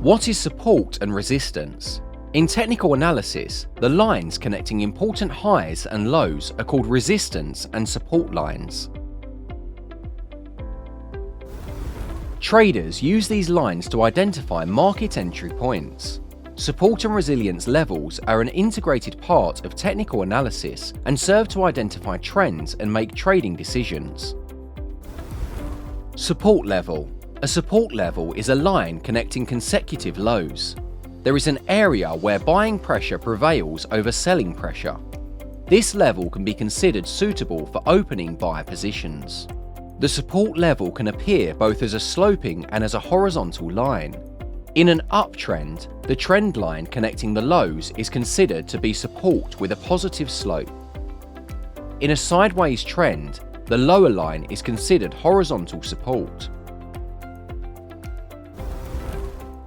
What is support and resistance? In technical analysis, the lines connecting important highs and lows are called resistance and support lines. Traders use these lines to identify market entry points. Support and resilience levels are an integrated part of technical analysis and serve to identify trends and make trading decisions. Support level. A support level is a line connecting consecutive lows. There is an area where buying pressure prevails over selling pressure. This level can be considered suitable for opening buy positions. The support level can appear both as a sloping and as a horizontal line. In an uptrend, the trend line connecting the lows is considered to be support with a positive slope. In a sideways trend, the lower line is considered horizontal support.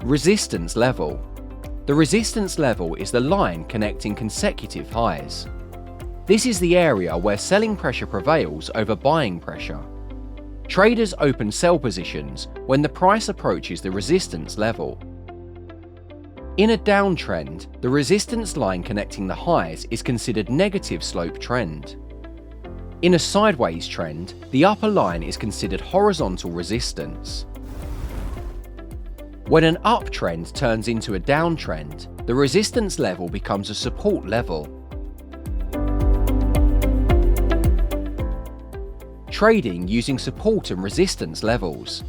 Resistance level. The resistance level is the line connecting consecutive highs. This is the area where selling pressure prevails over buying pressure. Traders open sell positions when the price approaches the resistance level. In a downtrend, the resistance line connecting the highs is considered negative slope trend. In a sideways trend, the upper line is considered horizontal resistance. When an uptrend turns into a downtrend, the resistance level becomes a support level. Trading using support and resistance levels.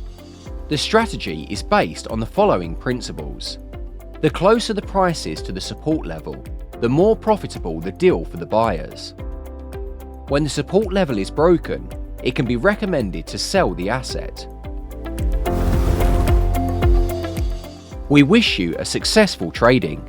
The strategy is based on the following principles. The closer the price is to the support level, the more profitable the deal for the buyers. When the support level is broken, it can be recommended to sell the asset. We wish you a successful trading.